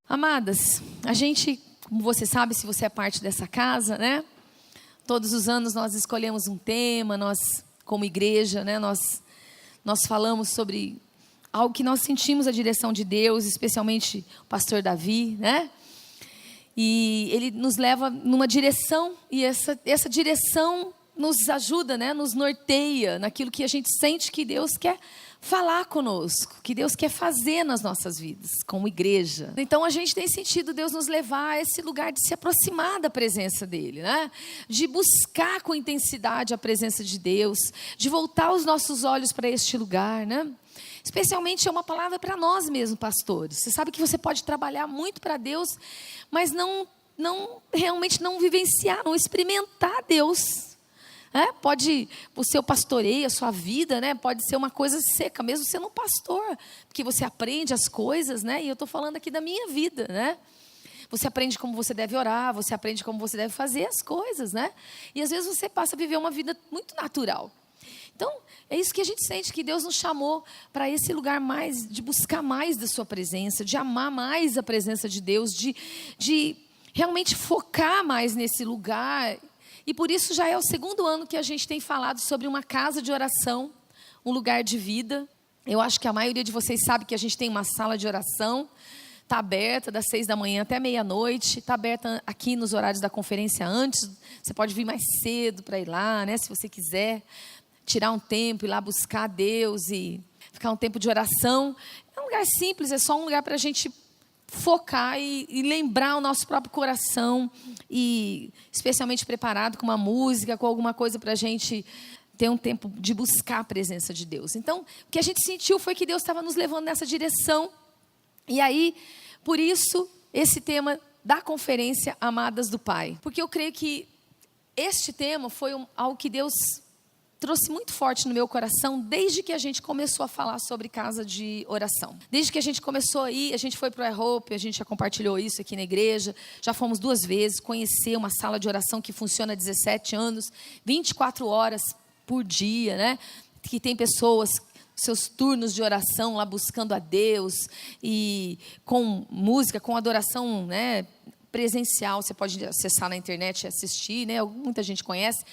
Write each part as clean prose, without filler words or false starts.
Amadas, a gente, como você sabe, se você é parte dessa casa, né? Todos os anos nós escolhemos um tema, nós, como igreja, né? Nós falamos sobre algo que nós sentimos a direção de Deus, especialmente o pastor Davi, né? E ele nos leva numa direção, e essa direção nos ajuda, né? Nos norteia naquilo que a gente sente que Deus quer falar conosco, que Deus quer fazer nas nossas vidas, como igreja. Então a gente tem sentido Deus nos levar a esse lugar de se aproximar da presença dEle, né? De buscar com intensidade a presença de Deus, de voltar os nossos olhos para este lugar, né? Especialmente é uma palavra para nós mesmos, pastores. Você sabe que você pode trabalhar muito para Deus, mas realmente não vivenciar, não experimentar Deus. Pode, o seu pastoreio, a sua vida, né? Pode ser uma coisa seca, mesmo sendo um pastor, porque você aprende as coisas, né? E eu estou falando aqui da minha vida, né? Você aprende como você deve orar, você aprende como você deve fazer as coisas, né? E às vezes você passa a viver uma vida muito natural. Então, é isso que a gente sente, que Deus nos chamou para esse lugar mais, de buscar mais da sua presença, de amar mais a presença de Deus, de realmente focar mais nesse lugar. E por isso já é o segundo ano que a gente tem falado sobre uma casa de oração, um lugar de vida. Eu acho que a maioria de vocês sabe que a gente tem uma sala de oração, está aberta das 6 da manhã até meia-noite, está aberta aqui nos horários da conferência antes, você pode vir mais cedo para ir lá, né, se você quiser, tirar um tempo, ir lá buscar Deus e ficar um tempo de oração. É um lugar simples, é só um lugar para a gente focar e lembrar o nosso próprio coração, e especialmente preparado com uma música, com alguma coisa para a gente ter um tempo de buscar a presença de Deus. Então, o que a gente sentiu foi que Deus estava nos levando nessa direção, e aí, por isso, esse tema da conferência Amadas do Pai, porque eu creio que este tema foi algo que Deus trouxe muito forte no meu coração desde que a gente começou a falar sobre casa de oração. Desde que a gente começou a ir, a gente foi para o Hope, a gente já compartilhou isso aqui na igreja, já fomos 2 vezes conhecer uma sala de oração que funciona há 17 anos, 24 horas por dia, né? Que tem pessoas, seus turnos de oração lá buscando a Deus, e com música, com adoração, né, presencial. Você pode acessar na internet e assistir, né? Muita gente conhece.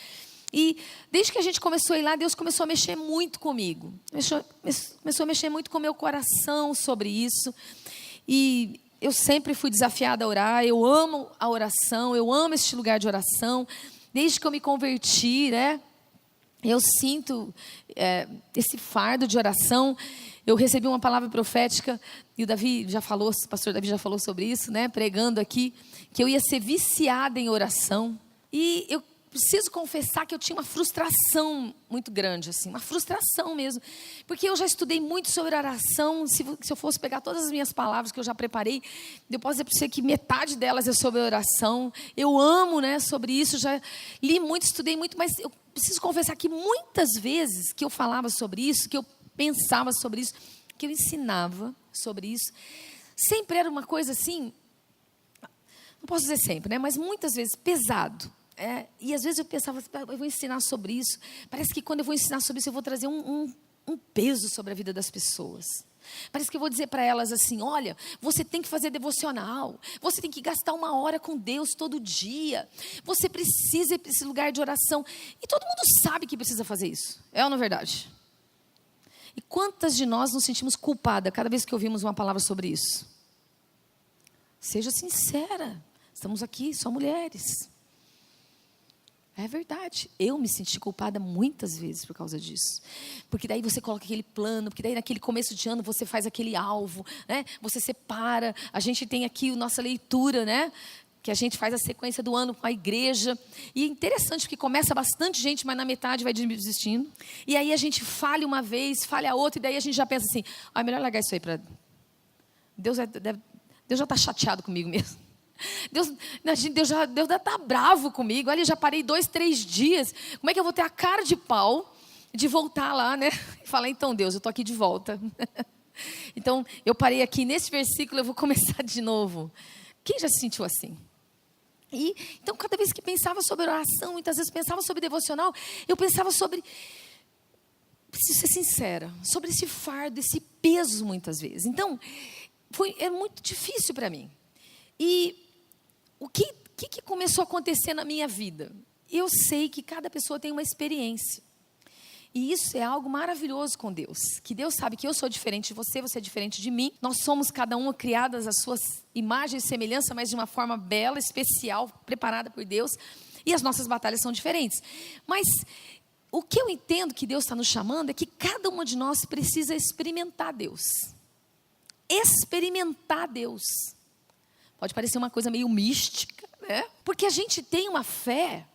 E desde que a gente começou a ir lá, Deus começou a mexer muito comigo. Começou a mexer muito com o meu coração sobre isso. E eu sempre fui desafiada a orar. Eu amo a oração, eu amo este lugar de oração. Desde que eu me converti, né? Eu sinto esse fardo de oração. Eu recebi uma palavra profética, e o Davi já falou, o pastor Davi já falou sobre isso, né? Pregando aqui, que eu ia ser viciada em oração. E eu preciso confessar que eu tinha uma frustração muito grande, assim, uma frustração mesmo, porque eu já estudei muito sobre oração. Se eu fosse pegar todas as minhas palavras que eu já preparei, eu posso dizer para você que metade delas é sobre oração. Eu amo, né, sobre isso, já li muito, estudei muito, mas eu preciso confessar que muitas vezes que eu falava sobre isso, que eu pensava sobre isso, que eu ensinava sobre isso, sempre era uma coisa assim, não posso dizer sempre, né, mas muitas vezes pesado. E às vezes eu pensava, eu vou ensinar sobre isso. Parece que quando eu vou ensinar sobre isso, eu vou trazer um peso sobre a vida das pessoas. Parece que eu vou dizer para elas assim: olha, você tem que fazer devocional, você tem que gastar 1 hora com Deus todo dia, você precisa ir para esse lugar de oração. E todo mundo sabe que precisa fazer isso, é ou não é verdade? E quantas de nós nos sentimos culpadas cada vez que ouvimos uma palavra sobre isso? Seja sincera, estamos aqui, só mulheres. É verdade, eu me senti culpada muitas vezes por causa disso. Porque daí você coloca aquele plano, porque daí naquele começo de ano você faz aquele alvo, né? Você separa, a gente tem aqui a nossa leitura, né? Que a gente faz a sequência do ano com a igreja. E é interessante porque começa bastante gente, mas na metade vai desistindo. E aí a gente falha uma vez, falha outra, e daí a gente já pensa assim: é melhor largar isso aí para Deus. Deus já está chateado comigo mesmo. Deus já está bravo comigo. Olha, eu já parei 2, 3 dias. Como é que eu vou ter a cara de pau de voltar lá, né? E falar: então, Deus, eu estou aqui de volta. Então, eu parei aqui nesse versículo, eu vou começar de novo. Quem já se sentiu assim? Então, cada vez que pensava sobre oração, muitas vezes pensava sobre devocional, eu pensava sobre, preciso ser sincera, sobre esse fardo, esse peso muitas vezes. Então, é muito difícil para mim. E o que começou a acontecer na minha vida? Eu sei que cada pessoa tem uma experiência. E isso é algo maravilhoso com Deus. Que Deus sabe que eu sou diferente de você, você é diferente de mim. Nós somos cada uma criadas às suas imagens e semelhança, mas de uma forma bela, especial, preparada por Deus. E as nossas batalhas são diferentes. Mas o que eu entendo que Deus está nos chamando é que cada uma de nós precisa experimentar Deus. Experimentar Deus. Pode parecer uma coisa meio mística, né? Porque a gente tem uma fé,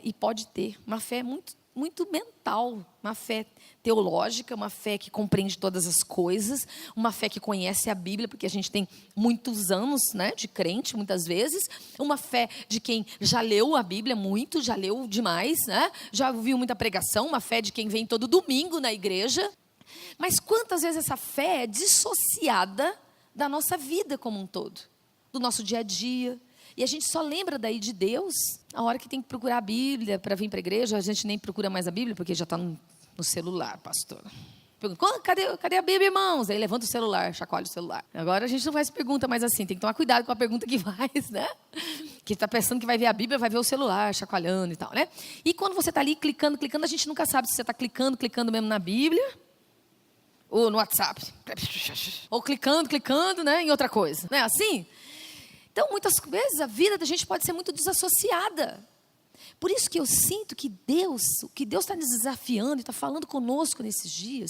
e pode ter, uma fé muito mental, uma fé teológica, uma fé que compreende todas as coisas, uma fé que conhece a Bíblia, porque a gente tem muitos anos, né, de crente, muitas vezes, uma fé de quem já leu a Bíblia muito, já leu demais, né, já ouviu muita pregação, uma fé de quem vem todo domingo na igreja. Mas quantas vezes essa fé é dissociada da nossa vida como um todo, do nosso dia a dia? E a gente só lembra daí de Deus a hora que tem que procurar a Bíblia para vir para a igreja. A gente nem procura mais a Bíblia, porque já está no celular, pastor. Pergunta, cadê a Bíblia, irmãos? Aí levanta o celular, chacoalha o celular. Agora a gente não faz pergunta mais assim, tem que tomar cuidado com a pergunta que faz, né? Que está pensando que vai ver a Bíblia, vai ver o celular, chacoalhando e tal, né? E quando você está ali clicando, a gente nunca sabe se você está clicando mesmo na Bíblia, ou no WhatsApp, ou clicando, né, em outra coisa, não é assim? Então, muitas vezes, a vida da gente pode ser muito desassociada. Por isso que eu sinto que o que Deus está nos desafiando e está falando conosco nesses dias,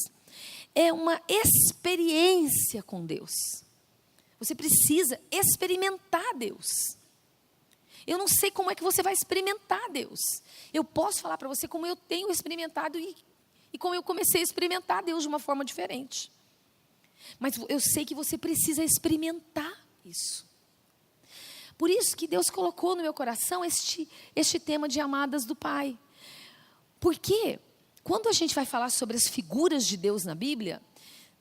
é uma experiência com Deus. Você precisa experimentar Deus. Eu não sei como é que você vai experimentar Deus. Eu posso falar para você como eu tenho experimentado e como eu comecei a experimentar Deus de uma forma diferente. Mas eu sei que você precisa experimentar isso. Por isso que Deus colocou no meu coração este tema de amadas do Pai. Porque quando a gente vai falar sobre as figuras de Deus na Bíblia,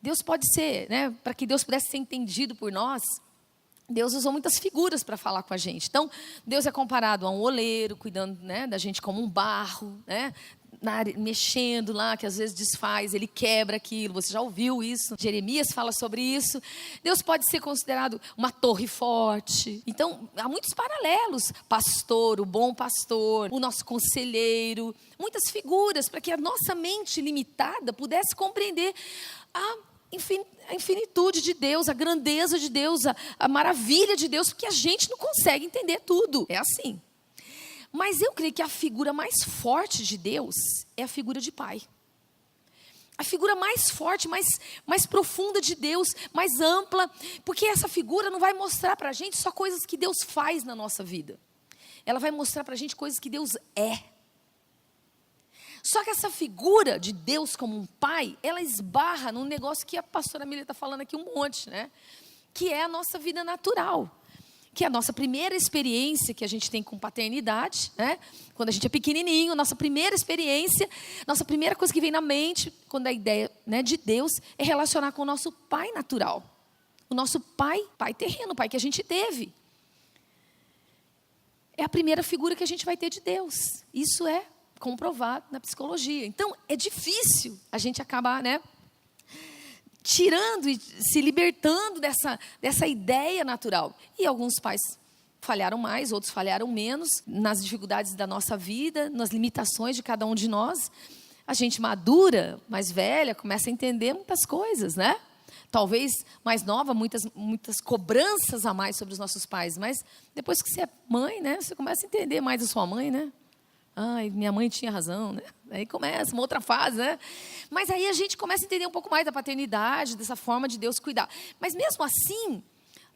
Deus pode ser, né, para que Deus pudesse ser entendido por nós, Deus usou muitas figuras para falar com a gente. Então, Deus é comparado a um oleiro, cuidando, né, da gente como um barro, né, mexendo lá, que às vezes desfaz, ele quebra aquilo. Você já ouviu isso? Jeremias fala sobre isso. Deus pode ser considerado uma torre forte. Então, há muitos paralelos. Pastor, o bom pastor, o nosso conselheiro. Muitas figuras para que a nossa mente limitada pudesse compreender a infinitude de Deus, a grandeza de Deus, a maravilha de Deus, porque a gente não consegue entender tudo. É assim. Mas eu creio que a figura mais forte de Deus é a figura de Pai. A figura mais forte, mais profunda de Deus, mais ampla, porque essa figura não vai mostrar para a gente só coisas que Deus faz na nossa vida. Ela vai mostrar para a gente coisas que Deus é. Só que essa figura de Deus como um pai, ela esbarra num negócio que a pastora Emília está falando aqui um monte, né? Que é a nossa vida natural. Que é a nossa primeira experiência que a gente tem com paternidade, né? Quando a gente é pequenininho, nossa primeira experiência, nossa primeira coisa que vem na mente, quando a ideia, né, de Deus é relacionar com o nosso pai natural. O nosso pai terreno, o pai que a gente teve. É a primeira figura que a gente vai ter de Deus. Isso é comprovado na psicologia. Então, é difícil a gente acabar, né, tirando e se libertando dessa ideia natural. E alguns pais falharam mais, outros falharam menos, nas dificuldades da nossa vida, nas limitações de cada um de nós. A gente madura, mais velha, começa a entender muitas coisas, né? Talvez mais nova, muitas cobranças a mais sobre os nossos pais, mas depois que você é mãe, né, você começa a entender mais a sua mãe, né? Ai, minha mãe tinha razão, né? Aí começa uma outra fase, né? Mas aí a gente começa a entender um pouco mais da paternidade, dessa forma de Deus cuidar. Mas mesmo assim,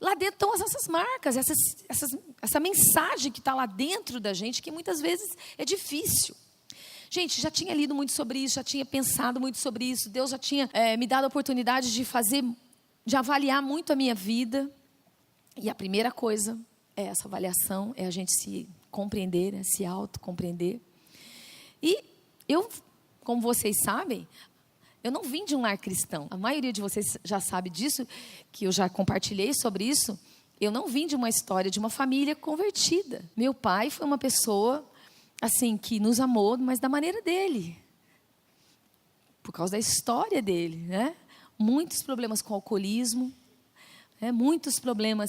lá dentro estão essas marcas, essa mensagem que está lá dentro da gente, que muitas vezes é difícil. Gente, já tinha lido muito sobre isso, já tinha pensado muito sobre isso. Deus já tinha me dado a oportunidade de avaliar muito a minha vida. E a primeira coisa é essa avaliação, é a gente se compreender, né? Se autocompreender. E eu, como vocês sabem, eu não vim de um lar cristão. A maioria de vocês já sabe disso, que eu já compartilhei sobre isso. Eu não vim de uma história de uma família convertida. Meu pai foi uma pessoa, assim, que nos amou, mas da maneira dele. Por causa da história dele, né? Muitos problemas com alcoolismo. Muitos problemas,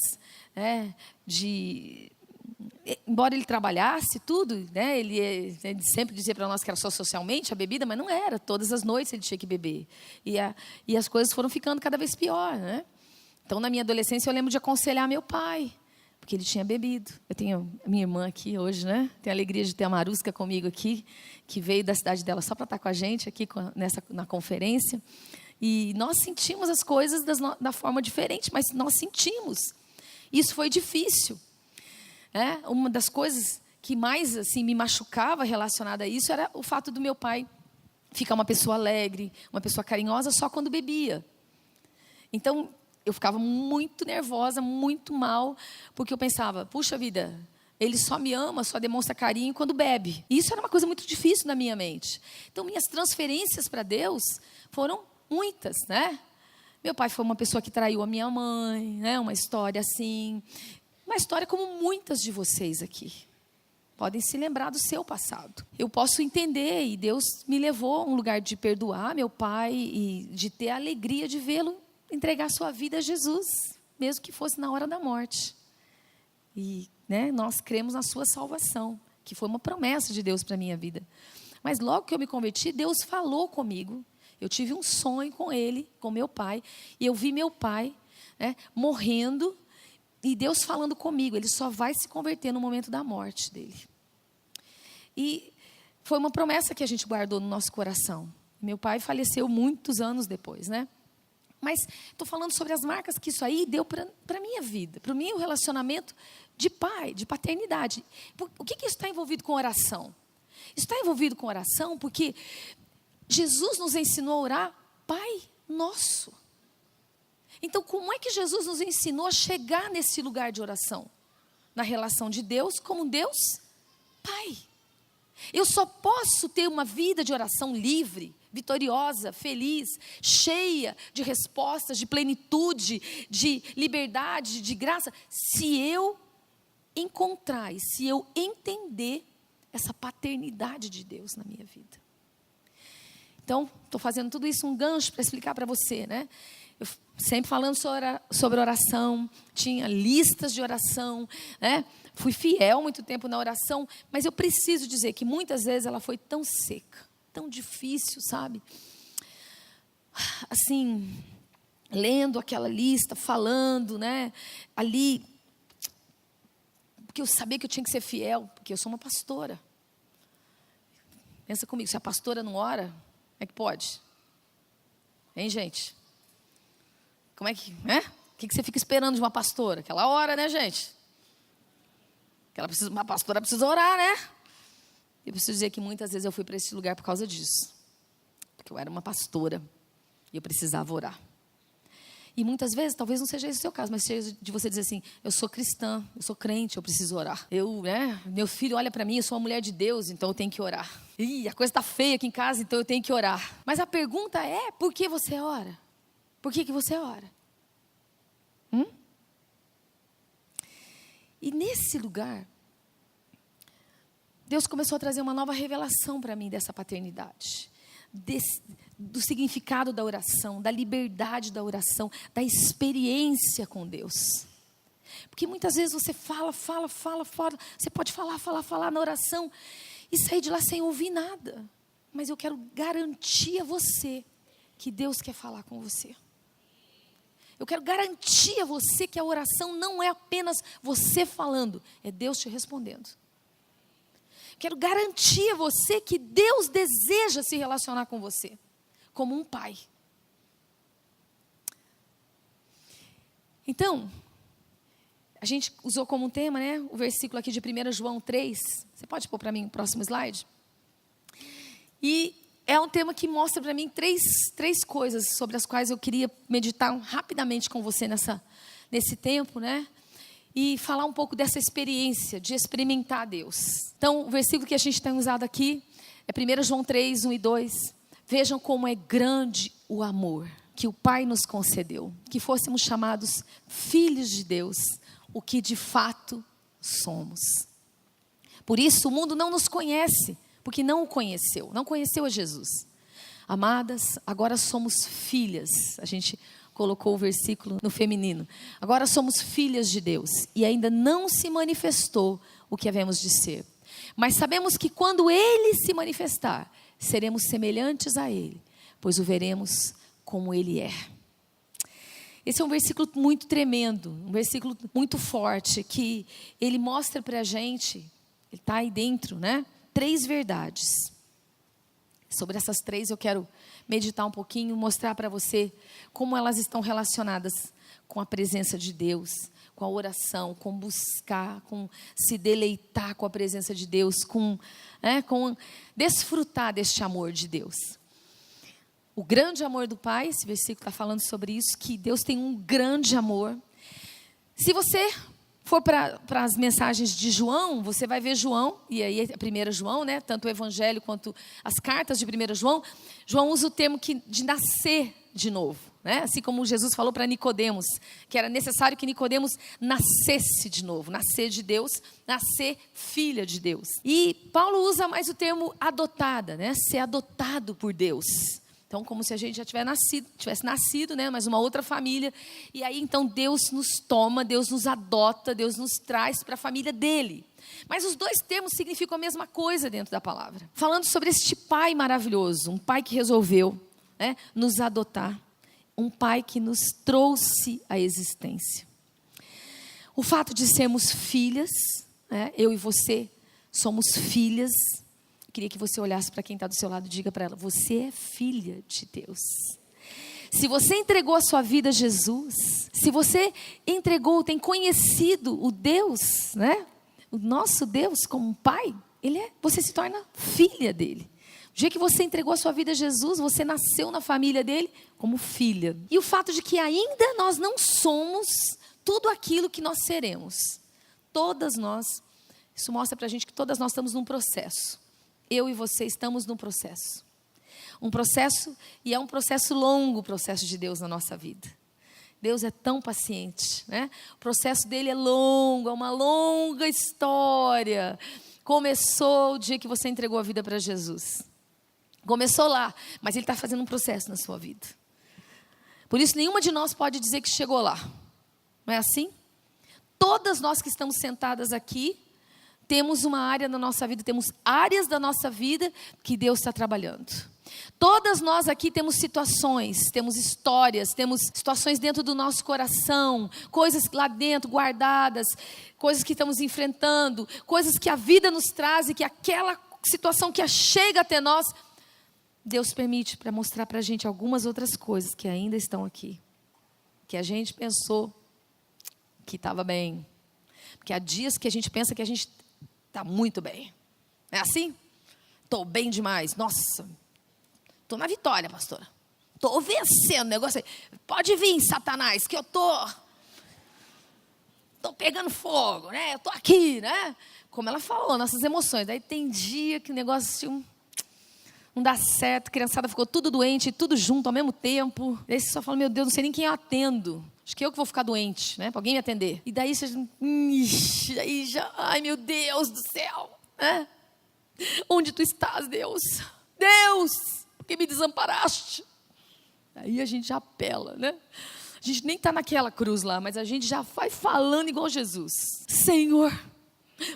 embora ele trabalhasse tudo, né, ele sempre dizia para nós que era só socialmente a bebida, mas não era. Todas as noites ele tinha que beber. E as coisas foram ficando cada vez pior, né? Então, na minha adolescência, eu lembro de aconselhar meu pai, porque ele tinha bebido. Eu tenho a minha irmã aqui hoje, né? Tenho a alegria de ter a Marusca comigo aqui, que veio da cidade dela só para estar com a gente aqui na conferência. E nós sentimos as coisas da forma diferente, mas nós sentimos. Isso foi difícil. Uma das coisas que mais assim, me machucava relacionada a isso era o fato do meu pai ficar uma pessoa alegre, uma pessoa carinhosa só quando bebia. Então, eu ficava muito nervosa, muito mal, porque eu pensava, puxa vida, ele só me ama, só demonstra carinho quando bebe. E isso era uma coisa muito difícil na minha mente. Então, minhas transferências para Deus foram muitas, né? Meu pai foi uma pessoa que traiu a minha mãe, né? Uma história assim, uma história como muitas de vocês aqui. Podem se lembrar do seu passado. Eu posso entender, e Deus me levou a um lugar de perdoar meu pai e de ter a alegria de vê-lo entregar sua vida a Jesus, mesmo que fosse na hora da morte. E nós cremos na sua salvação, que foi uma promessa de Deus para a minha vida. Mas logo que eu me converti, Deus falou comigo. Eu tive um sonho com ele, com meu pai, e eu vi meu pai morrendo, e Deus falando comigo, ele só vai se converter no momento da morte dele. E foi uma promessa que a gente guardou no nosso coração. Meu pai faleceu muitos anos depois, né? Mas estou falando sobre as marcas que isso aí deu para a minha vida, para o meu relacionamento de pai, de paternidade. O que isso está envolvido com oração? Isso está envolvido com oração porque Jesus nos ensinou a orar, Pai Nosso. Então, como é que Jesus nos ensinou a chegar nesse lugar de oração? Na relação de Deus como Deus Pai. Eu só posso ter uma vida de oração livre, vitoriosa, feliz, cheia de respostas, de plenitude, de liberdade, de graça, se eu encontrar e se eu entender essa paternidade de Deus na minha vida. Então, estou fazendo tudo isso um gancho para explicar para você, né? Eu sempre falando sobre oração, tinha listas de oração, né? Fui fiel muito tempo na oração, mas eu preciso dizer que muitas vezes ela foi tão seca, tão difícil, sabe? Assim, lendo aquela lista, falando, né? Ali, porque eu sabia que eu tinha que ser fiel, porque eu sou uma pastora. Pensa comigo, se a pastora não ora, é que pode? Hein, gente? Como é que, O que você fica esperando de uma pastora? Que ela ora, né, gente? Uma pastora precisa orar, né? Eu preciso dizer que muitas vezes eu fui para esse lugar por causa disso. Porque eu era uma pastora e eu precisava orar. E muitas vezes, talvez não seja esse o seu caso, mas seja de você dizer assim, eu sou cristã, eu sou crente, eu preciso orar. Meu filho olha para mim, eu sou uma mulher de Deus, então eu tenho que orar. Ih, a coisa está feia aqui em casa, então eu tenho que orar. Mas a pergunta é, por que você ora? Por que você ora? E nesse lugar, Deus começou a trazer uma nova revelação para mim dessa paternidade. Do significado da oração, da liberdade da oração, da experiência com Deus. Porque muitas vezes você fala, você pode falar na oração e sair de lá sem ouvir nada. Mas eu quero garantir a você que Deus quer falar com você. Eu quero garantir a você que a oração não é apenas você falando, é Deus te respondendo. Quero garantir a você que Deus deseja se relacionar com você, como um pai. Então, a gente usou como tema, né, o versículo aqui de 1 João 3. Você pode pôr para mim o próximo slide? E é um tema que mostra para mim três coisas sobre as quais eu queria meditar rapidamente com você nesse tempo, né? E falar um pouco dessa experiência de experimentar Deus. Então, o versículo que a gente tem usado aqui é 1 João 3, 1 e 2. Vejam como é grande o amor que o Pai nos concedeu, que fôssemos chamados filhos de Deus, o que de fato somos. Por isso o mundo não nos conhece, porque não o conheceu, não conheceu a Jesus. Amadas, agora somos filhas. A gente colocou o versículo no feminino. Agora somos filhas de Deus e ainda não se manifestou o que havemos de ser. Mas sabemos que quando Ele se manifestar, seremos semelhantes a Ele, pois o veremos como Ele é. Esse é um versículo muito tremendo, um versículo muito forte, que ele mostra para a gente, ele está aí dentro, né? 3 verdades. Sobre essas 3 eu quero meditar um pouquinho, mostrar para você como elas estão relacionadas com a presença de Deus, com a oração, com buscar, com se deleitar com a presença de Deus, com desfrutar deste amor de Deus. O grande amor do Pai, esse versículo está falando sobre isso, que Deus tem um grande amor. Se você for para as mensagens de João, você vai ver João, e aí a 1 João, né, tanto o Evangelho quanto as cartas de 1 João, João usa o termo de nascer de novo, né? Assim como Jesus falou para Nicodemos, que era necessário que Nicodemos nascesse de novo, nascer de Deus, nascer filha de Deus. E Paulo usa mais o termo adotada, né? Ser adotado por Deus. Então, como se a gente já tivesse nascido, né, mas uma outra família. E aí, então, Deus nos toma, Deus nos adota, Deus nos traz para a família dele. Mas os 2 termos significam a mesma coisa dentro da palavra. Falando sobre este Pai maravilhoso, um Pai que resolveu, né, nos adotar. Um Pai que nos trouxe à existência. O fato de sermos filhas, né, eu e você somos filhas. Queria que você olhasse para quem está do seu lado e diga para ela: você é filha de Deus. Se você entregou a sua vida a Jesus, se você entregou, tem conhecido o Deus, né? O nosso Deus como um pai, você se torna filha dele. O dia que você entregou a sua vida a Jesus, você nasceu na família dele como filha. E o fato de que ainda nós não somos tudo aquilo que nós seremos. Todas nós, isso mostra para a gente que todas nós estamos num processo. Eu e você estamos num processo. Um processo, e é um processo longo, o processo de Deus na nossa vida. Deus é tão paciente, né? O processo dele é longo, é uma longa história. Começou o dia que você entregou a vida para Jesus. Começou lá, mas ele está fazendo um processo na sua vida. Por isso, nenhuma de nós pode dizer que chegou lá. Não é assim? Todas nós que estamos sentadas aqui, temos uma área na nossa vida, temos áreas da nossa vida que Deus está trabalhando. Todas nós aqui temos situações, temos histórias, temos situações dentro do nosso coração, coisas lá dentro guardadas, coisas que estamos enfrentando, coisas que a vida nos traz e que aquela situação que chega até nós, Deus permite para mostrar para a gente algumas outras coisas que ainda estão aqui, que a gente pensou que estava bem, porque há dias que a gente pensa que a gente está muito bem. É assim? Estou bem demais. Nossa, estou na vitória, pastora. Estou vencendo o negócio aí. Pode vir, Satanás, que eu estou pegando fogo, né? Eu estou aqui, né? Como ela falou, nossas emoções. Aí tem dia que o negócio não dá certo, a criançada ficou tudo doente, tudo junto ao mesmo tempo. Aí você só fala: meu Deus, não sei nem quem eu atendo. Acho que eu que vou ficar doente, né? Para alguém me atender. E daí você aí já, ai meu Deus do céu, né? Onde tu estás, Deus? Deus, por que me desamparaste? Aí a gente já apela, né? A gente nem está naquela cruz lá, mas a gente já vai falando igual Jesus. Senhor,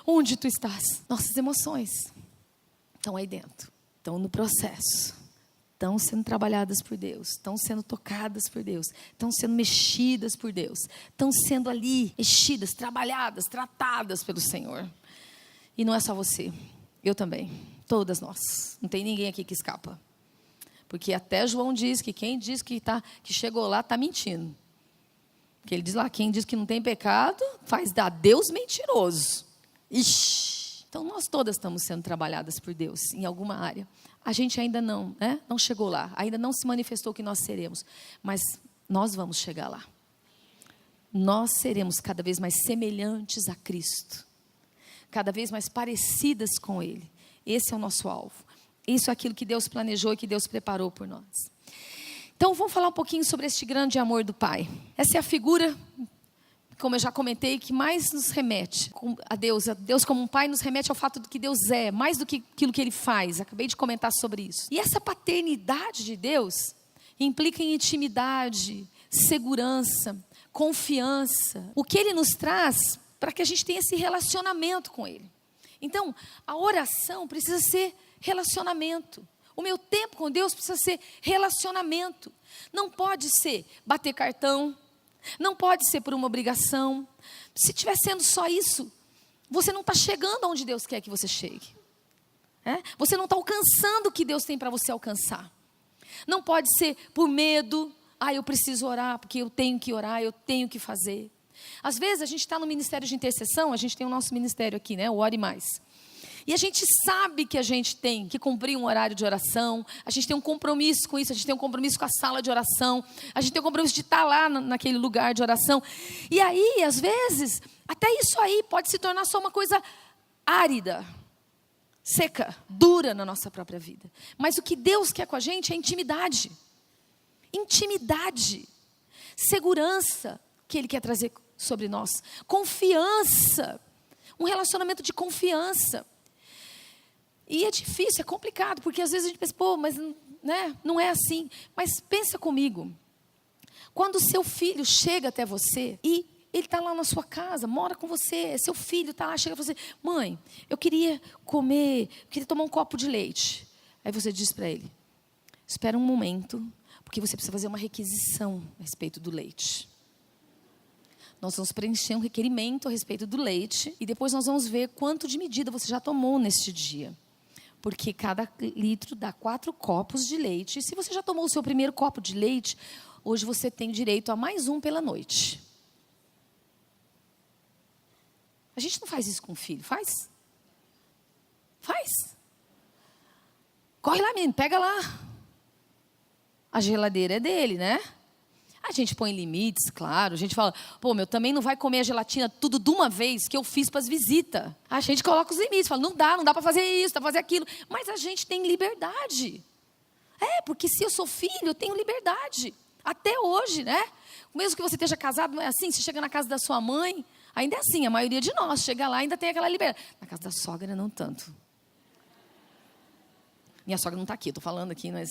onde tu estás? Nossas emoções estão aí dentro, estão no processo. Estão sendo trabalhadas por Deus, estão sendo tocadas por Deus, estão sendo mexidas por Deus, estão sendo ali mexidas, trabalhadas, tratadas pelo Senhor. E não é só você, eu também, todas nós, não tem ninguém aqui que escapa. Porque até João diz que quem diz que chegou lá está mentindo. Porque ele diz lá, quem diz que não tem pecado, faz dar Deus mentiroso. Ixi. Então nós todas estamos sendo trabalhadas por Deus em alguma área. A gente ainda não chegou lá, ainda não se manifestou o que nós seremos, mas nós vamos chegar lá. Nós seremos cada vez mais semelhantes a Cristo, cada vez mais parecidas com Ele. Esse é o nosso alvo. Isso é aquilo que Deus planejou e que Deus preparou por nós. Então vamos falar um pouquinho sobre este grande amor do Pai. Essa é a figura, como eu já comentei, que mais nos remete a Deus. Deus como um pai nos remete ao fato de que Deus é, mais do que aquilo que Ele faz. Acabei de comentar sobre isso. E essa paternidade de Deus implica em intimidade, segurança, confiança. O que Ele nos traz para que a gente tenha esse relacionamento com Ele. Então, a oração precisa ser relacionamento. O meu tempo com Deus precisa ser relacionamento. Não pode ser bater cartão, não pode ser por uma obrigação. Se estiver sendo só isso, você não está chegando onde Deus quer que você chegue. Você não está alcançando o que Deus tem para você alcançar. Não pode ser por medo. Eu preciso orar, porque eu tenho que orar, eu tenho que fazer. Às vezes a gente está no ministério de intercessão, a gente tem o nosso ministério aqui, o Ore Mais. E a gente sabe que a gente tem que cumprir um horário de oração, a gente tem um compromisso com isso, a gente tem um compromisso com a sala de oração, a gente tem um compromisso de estar lá naquele lugar de oração. E aí, às vezes, até isso aí pode se tornar só uma coisa árida, seca, dura na nossa própria vida. Mas o que Deus quer com a gente é intimidade. Intimidade, segurança que Ele quer trazer sobre nós, confiança, um relacionamento de confiança. E é difícil, é complicado, porque às vezes a gente pensa, mas não é assim. Mas pensa comigo, quando o seu filho chega até você e ele está lá na sua casa, mora com você, seu filho está lá, chega para você, mãe, eu queria tomar um copo de leite. Aí você diz para ele, espera um momento, porque você precisa fazer uma requisição a respeito do leite. Nós vamos preencher um requerimento a respeito do leite e depois nós vamos ver quanto de medida você já tomou neste dia. Porque cada litro dá 4 copos de leite. E se você já tomou o seu primeiro copo de leite, hoje você tem direito a mais um pela noite. A gente não faz isso com o filho, faz? Faz. Corre lá, menino, pega lá. A geladeira é dele, né? A gente põe limites, claro. A gente fala, também não vai comer a gelatina tudo de uma vez que eu fiz para as visitas. A gente coloca os limites, fala, não dá para fazer isso, dá para fazer aquilo. Mas a gente tem liberdade. Porque se eu sou filho, eu tenho liberdade. Até hoje, né? Mesmo que você esteja casado, não é assim? Você chega na casa da sua mãe, ainda é assim, a maioria de nós chega lá e ainda tem aquela liberdade. Na casa da sogra, não tanto. Minha sogra não está aqui, estou falando aqui, mas...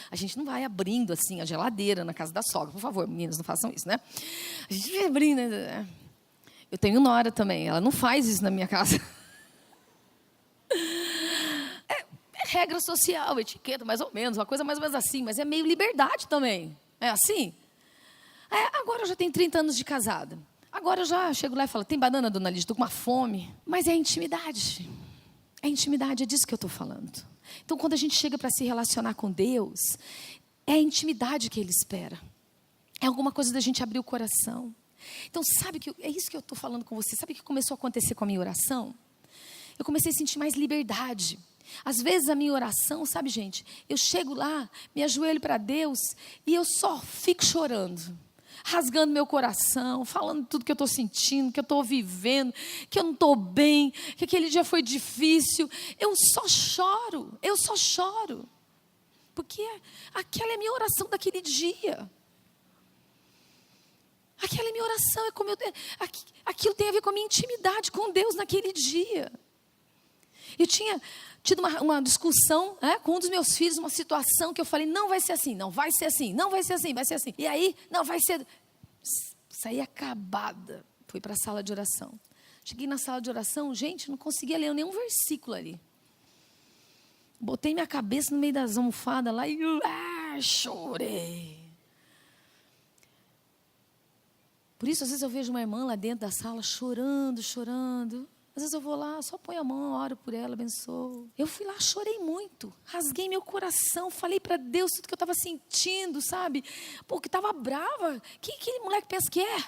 A gente não vai abrindo assim a geladeira na casa da sogra. Por favor, meninas, não façam isso, né? A gente vai abrindo. Eu tenho nora também, ela não faz isso na minha casa. É regra social, etiqueta, mais ou menos, uma coisa mais ou menos assim, mas é meio liberdade também. É assim? Agora eu já tenho 30 anos de casada. Agora eu já chego lá e falo, tem banana, dona Lídia? Estou com uma fome. Mas é intimidade. É intimidade, é disso que eu estou falando. Então, quando a gente chega para se relacionar com Deus, é a intimidade que Ele espera. É alguma coisa da gente abrir o coração. Então, sabe que é isso que eu estou falando com você. Sabe o que começou a acontecer com a minha oração? Eu comecei a sentir mais liberdade. Às vezes a minha oração, sabe, gente? Eu chego lá, me ajoelho para Deus e eu só fico chorando. Rasgando meu coração, falando tudo que eu estou sentindo, que eu estou vivendo, que eu não estou bem, que aquele dia foi difícil. Eu só choro. Porque aquela é a minha oração daquele dia. Aquela é a minha oração, aquilo tem a ver com a minha intimidade com Deus naquele dia. Eu tinha tido uma discussão com um dos meus filhos, uma situação que eu falei, não vai ser assim, não vai ser assim, não vai ser assim, vai ser assim. E aí, não vai ser... Saí acabada, fui para a sala de oração. Cheguei na sala de oração, gente, não conseguia ler nenhum versículo ali. Botei minha cabeça no meio das almofadas lá e chorei. Por isso, às vezes eu vejo uma irmã lá dentro da sala chorando. Às vezes eu vou lá, só ponho a mão, oro por ela, abençoo. Eu fui lá, chorei muito, rasguei meu coração, falei para Deus tudo que eu estava sentindo, sabe? Que estava brava. Que aquele moleque pensa que é?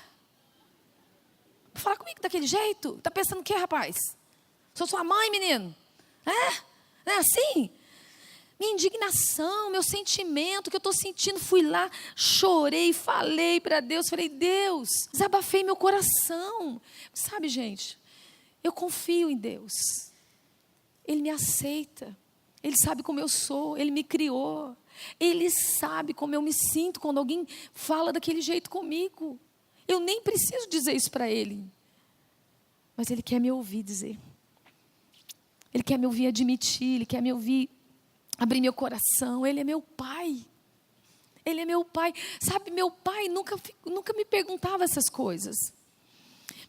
Falar comigo daquele jeito? Está pensando o quê, rapaz? Sou sua mãe, menino? Não é assim? Minha indignação, meu sentimento que eu estou sentindo, fui lá, chorei, falei para Deus, falei, Deus, desabafei meu coração. Sabe, gente, eu confio em Deus. Ele me aceita. Ele sabe como eu sou, Ele me criou. Ele sabe como eu me sinto quando alguém fala daquele jeito comigo. Eu nem preciso dizer isso para Ele. Mas Ele quer me ouvir dizer. Ele quer me ouvir admitir, Ele quer me ouvir abrir meu coração. Ele é meu Pai. Ele é meu pai. Sabe, meu pai nunca me perguntava essas coisas.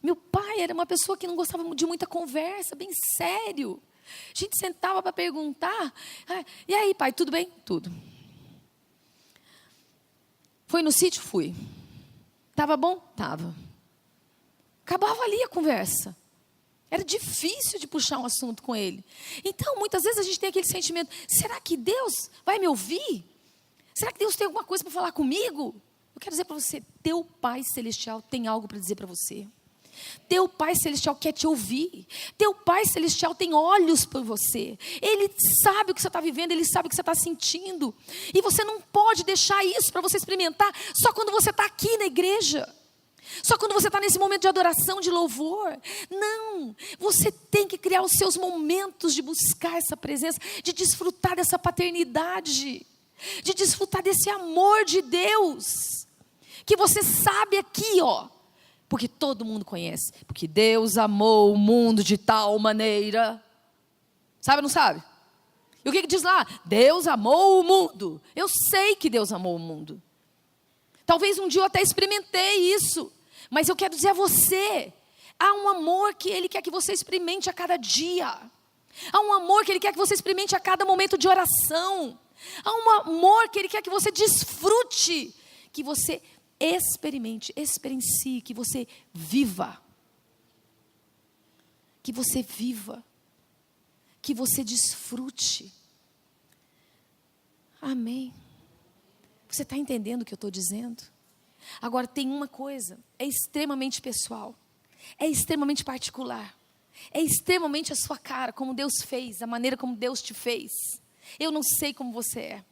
Meu pai era uma pessoa que não gostava de muita conversa, bem sério. A gente sentava para perguntar. E aí, pai, tudo bem? Tudo. Foi no sítio? Fui. Estava bom? Tava. Acabava ali a conversa. Era difícil de puxar um assunto com ele. Então, muitas vezes a gente tem aquele sentimento, será que Deus vai me ouvir? Será que Deus tem alguma coisa para falar comigo? Eu quero dizer para você, teu Pai Celestial tem algo para dizer para você. Teu Pai Celestial quer te ouvir. Teu Pai Celestial tem olhos por você. Ele sabe o que você está vivendo, Ele sabe o que você está sentindo. E você não pode deixar isso para você experimentar só quando você está aqui na igreja. Só quando você está nesse momento de adoração, de louvor. Não, você tem que criar os seus momentos de buscar essa presença, de desfrutar dessa paternidade, de desfrutar desse amor de Deus, que você sabe aqui, ó, porque todo mundo conhece, porque Deus amou o mundo de tal maneira, sabe ou não sabe? E o que diz lá? Deus amou o mundo. Eu sei que Deus amou o mundo. Talvez um dia eu até experimentei isso, mas eu quero dizer a você, há um amor que Ele quer que você experimente a cada dia. Há um amor que Ele quer que você experimente a cada momento de oração. Há um amor que Ele quer que você desfrute, que você experimente, experiencie, que você viva. Que você viva. Que você desfrute. Amém. Você está entendendo o que eu estou dizendo? Agora tem uma coisa, é extremamente pessoal, é extremamente particular, é extremamente a sua cara, como Deus fez, a maneira como Deus te fez. Eu não sei como você é,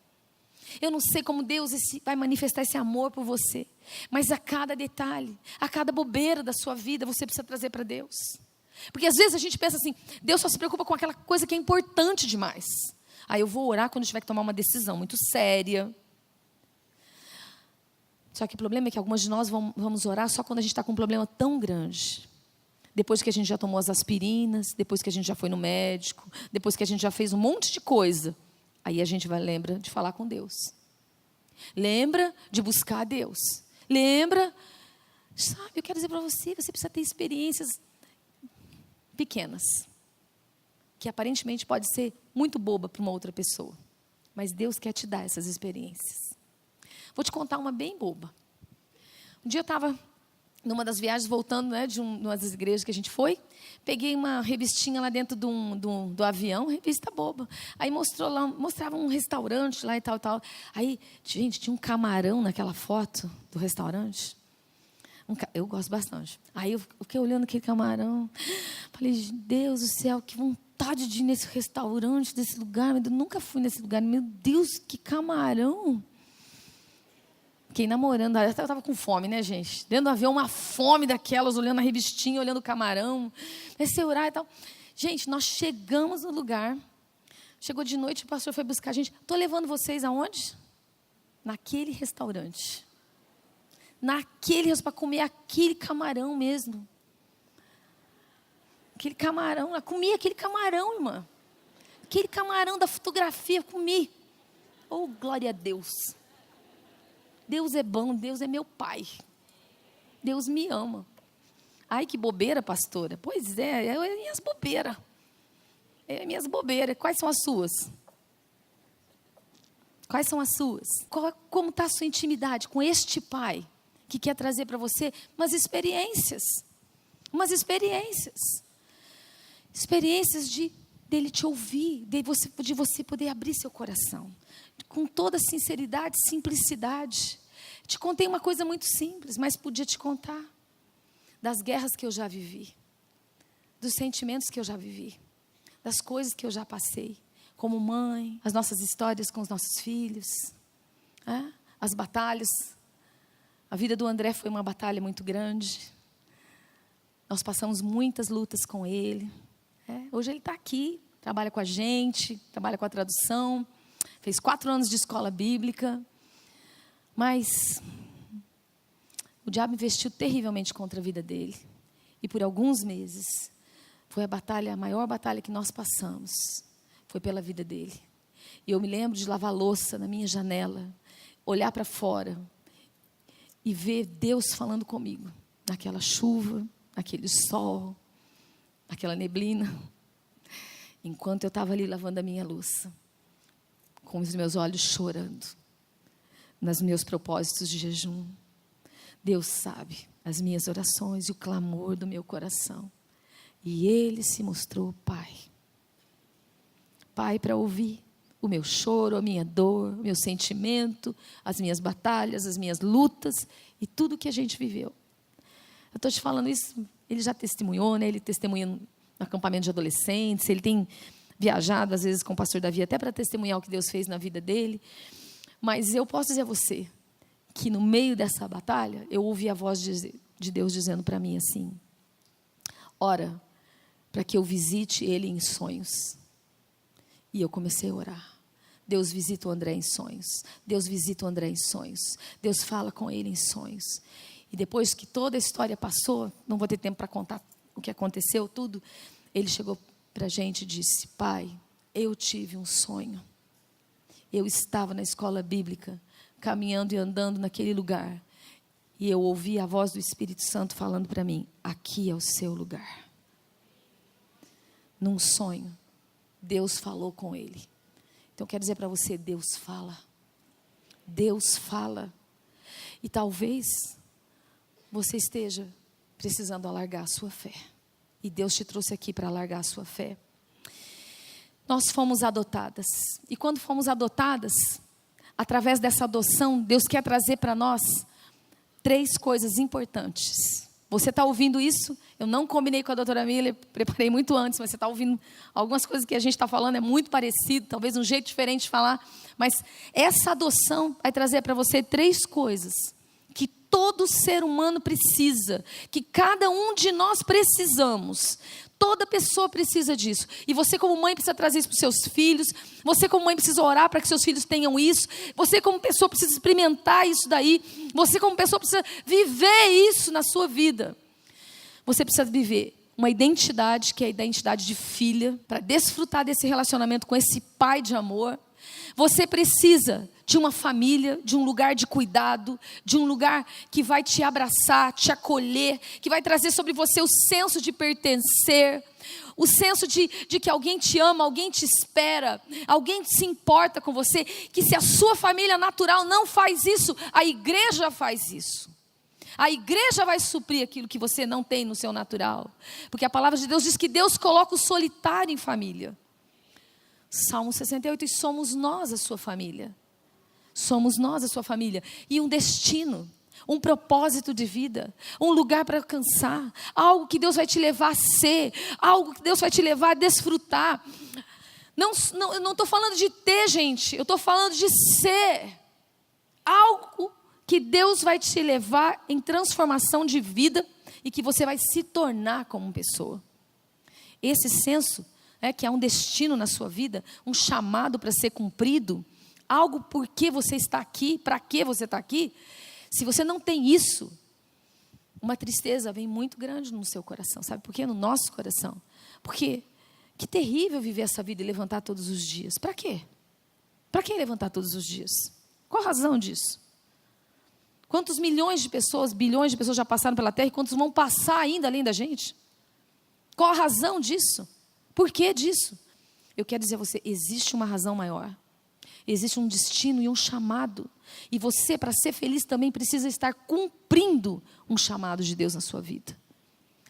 eu não sei como Deus vai manifestar esse amor por você, mas a cada detalhe, a cada bobeira da sua vida, você precisa trazer para Deus. Porque às vezes a gente pensa assim, Deus só se preocupa com aquela coisa que é importante demais. Aí eu vou orar quando tiver que tomar uma decisão muito séria. Só que o problema é que algumas de nós vamos orar só quando a gente está com um problema tão grande. Depois que a gente já tomou as aspirinas, depois que a gente já foi no médico, depois que a gente já fez um monte de coisa. Aí a gente lembra de falar com Deus. Lembra de buscar a Deus. Lembra, sabe, eu quero dizer para você, você precisa ter experiências pequenas. Que aparentemente pode ser muito boba para uma outra pessoa. Mas Deus quer te dar essas experiências. Vou te contar uma bem boba. Um dia eu estava numa das viagens, voltando, né, de uma das igrejas que a gente foi. Peguei uma revistinha lá dentro do avião, revista boba. Aí mostrava um restaurante lá e tal, e tal. Aí, gente, tinha um camarão naquela foto do restaurante. Eu gosto bastante. Aí eu fiquei olhando aquele camarão. Falei, Deus do céu, que vontade de ir nesse restaurante, desse lugar. Eu nunca fui nesse lugar. Meu Deus, que camarão. Fiquei namorando, eu estava com fome, né, gente? Dentro do avião, uma fome daquelas, olhando a revistinha, olhando o camarão. Comecei a orar e tal. Gente, nós chegamos no lugar. Chegou de noite, o pastor foi buscar a gente. Estou levando vocês aonde? Naquele restaurante. Para comer aquele camarão mesmo. Aquele camarão, eu comi aquele camarão, irmã. Aquele camarão da fotografia, eu comi. Oh, glória a Deus. Deus é bom, Deus é meu pai. Deus me ama. Ai, que bobeira, pastora. Pois é minhas bobeiras. É minhas bobeiras. Quais são as suas? Quais são as suas? Como está a sua intimidade com este pai que quer trazer para você umas experiências? Umas experiências. Experiências dele te ouvir, de você poder abrir seu coração. Com toda sinceridade, simplicidade. Te contei uma coisa muito simples, mas podia te contar. Das guerras que eu já vivi. Dos sentimentos que eu já vivi. Das coisas que eu já passei. Como mãe, as nossas histórias com os nossos filhos. As batalhas. A vida do André foi uma batalha muito grande. Nós passamos muitas lutas com ele. Hoje ele está aqui, trabalha com a gente, trabalha com a tradução. Fez 4 anos de escola bíblica, mas o diabo investiu terrivelmente contra a vida dele. E por alguns meses, foi a maior batalha que nós passamos, foi pela vida dele. E eu me lembro de lavar louça na minha janela, olhar para fora e ver Deus falando comigo, naquela chuva, naquele sol, naquela neblina, enquanto eu estava ali lavando a minha louça, com os meus olhos chorando, nos meus propósitos de jejum. Deus sabe as minhas orações e o clamor do meu coração. E Ele se mostrou Pai. Pai para ouvir o meu choro, a minha dor, o meu sentimento, as minhas batalhas, as minhas lutas e tudo que a gente viveu. Eu estou te falando isso, ele já testemunhou, né? Ele testemunha no acampamento de adolescentes, ele tem viajado às vezes com o pastor Davi até para testemunhar o que Deus fez na vida dele. Mas eu posso dizer a você que no meio dessa batalha, eu ouvi a voz de Deus dizendo para mim assim: ora, para que eu visite ele em sonhos. E eu comecei a orar. Deus visita o André em sonhos. Deus visita o André em sonhos. Deus fala com ele em sonhos. E depois que toda a história passou, não vou ter tempo para contar o que aconteceu, tudo, ele chegou para a gente e disse: pai, eu tive um sonho. Eu estava na escola bíblica, caminhando e andando naquele lugar. E eu ouvi a voz do Espírito Santo falando para mim: aqui é o seu lugar. Num sonho, Deus falou com ele. Então, eu quero dizer para você, Deus fala. Deus fala. E talvez você esteja precisando alargar a sua fé. E Deus te trouxe aqui para alargar a sua fé. Nós fomos adotadas. E quando fomos adotadas, através dessa adoção, Deus quer trazer para nós 3 coisas importantes. Você está ouvindo isso? Eu não combinei com a doutora Miller, preparei muito antes, mas você está ouvindo algumas coisas que a gente está falando, é muito parecido, talvez um jeito diferente de falar. Mas essa adoção vai trazer para você 3 coisas que todo ser humano precisa, que cada um de nós precisamos. Toda pessoa precisa disso. E você como mãe precisa trazer isso para os seus filhos. Você como mãe precisa orar para que seus filhos tenham isso. Você como pessoa precisa experimentar isso daí. Você como pessoa precisa viver isso na sua vida. Você precisa viver uma identidade, que é a identidade de filha, para desfrutar desse relacionamento com esse pai de amor. Você precisa de uma família, de um lugar de cuidado, de um lugar que vai te abraçar, te acolher, que vai trazer sobre você o senso de pertencer, o senso de que alguém te ama, alguém te espera, alguém se importa com você, que se a sua família natural não faz isso, a igreja faz isso. A igreja vai suprir aquilo que você não tem no seu natural, porque a palavra de Deus diz que Deus coloca o solitário em família. Salmo 68, e somos nós a sua família. Somos nós a sua família. E um destino, um propósito de vida, um lugar para alcançar, algo que Deus vai te levar a ser, algo que Deus vai te levar a desfrutar. Eu não estou falando de ter, gente, eu estou falando de ser. Algo que Deus vai te levar em transformação de vida e que você vai se tornar como pessoa. Esse senso que há um destino na sua vida, um chamado para ser cumprido, algo por que você está aqui, para que você está aqui. Se você não tem isso, uma tristeza vem muito grande no seu coração. Sabe por quê? No nosso coração. Porque que terrível viver essa vida e levantar todos os dias. Para quê? Para que levantar todos os dias? Qual a razão disso? Quantos milhões de pessoas, bilhões de pessoas já passaram pela terra e quantos vão passar ainda além da gente? Qual a razão disso? Por que disso? Eu quero dizer a você, existe uma razão maior. Existe um destino e um chamado. E você, para ser feliz, também precisa estar cumprindo um chamado de Deus na sua vida.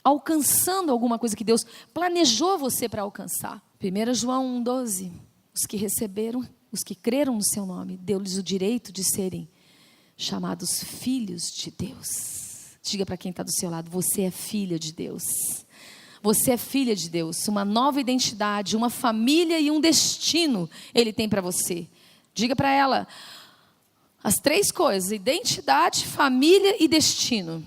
Alcançando alguma coisa que Deus planejou você para alcançar. 1 João 1,12. Os que receberam, os que creram no seu nome, deu-lhes o direito de serem chamados filhos de Deus. Diga para quem está do seu lado, você é filha de Deus. Você é filha de Deus, uma nova identidade, uma família e um destino Ele tem para você. Diga para ela as 3 coisas: identidade, família e destino.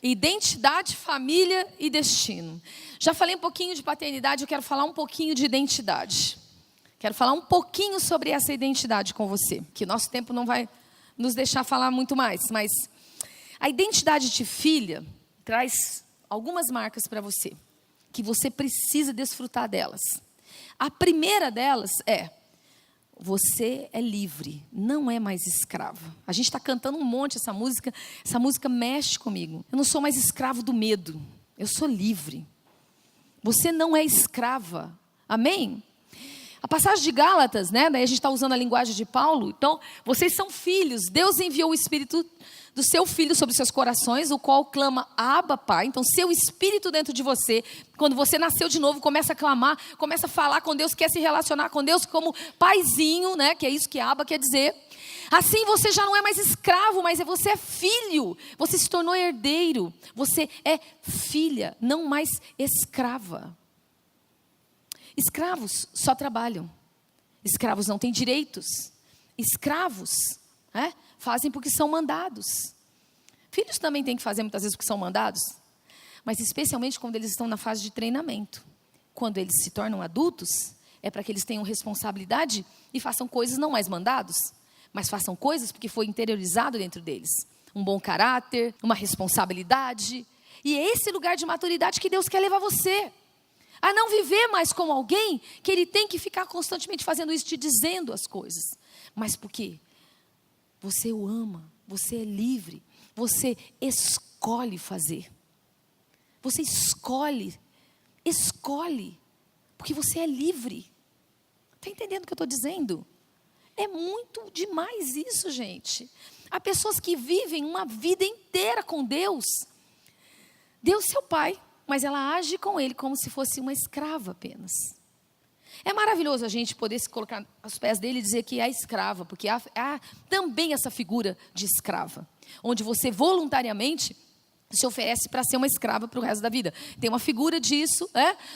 Identidade, família e destino. Já falei um pouquinho de paternidade, eu quero falar um pouquinho de identidade. Quero falar um pouquinho sobre essa identidade com você, que nosso tempo não vai nos deixar falar muito mais, mas a identidade de filha traz algumas marcas para você, que você precisa desfrutar delas. A primeira delas é você é livre, não é mais escrava. A gente está cantando um monte essa música mexe comigo. Eu não sou mais escravo do medo, eu sou livre. Você não é escrava, amém? A passagem de Gálatas, né? Daí a gente está usando a linguagem de Paulo. Então, vocês são filhos. Deus enviou o Espírito do seu Filho sobre os seus corações, o qual clama, Abba, Pai. Então, seu Espírito dentro de você, quando você nasceu de novo, começa a clamar, começa a falar com Deus, quer se relacionar com Deus como paizinho, né? Que é isso que Abba quer dizer. Assim, você já não é mais escravo, mas você é filho. Você se tornou herdeiro. Você é filha, não mais escrava. Escravos só trabalham. Escravos não têm direitos. Escravos fazem porque são mandados. Filhos também têm que fazer muitas vezes porque são mandados. Mas especialmente quando eles estão na fase de treinamento. Quando eles se tornam adultos, é para que eles tenham responsabilidade e façam coisas não mais mandados, mas façam coisas porque foi interiorizado dentro deles. Um bom caráter, uma responsabilidade. E é esse lugar de maturidade que Deus quer levar você. A não viver mais como alguém que ele tem que ficar constantemente fazendo isso, te dizendo as coisas. Mas por quê? Você o ama, você é livre, você escolhe fazer. Você escolhe, porque você é livre. Está entendendo o que eu estou dizendo? É muito demais isso, gente. Há pessoas que vivem uma vida inteira com Deus. Deus seu pai. Mas ela age com ele como se fosse uma escrava apenas. É maravilhoso a gente poder se colocar aos pés dele e dizer que é escrava, porque há também essa figura de escrava, onde você voluntariamente se oferece para ser uma escrava para o resto da vida. Tem uma figura disso,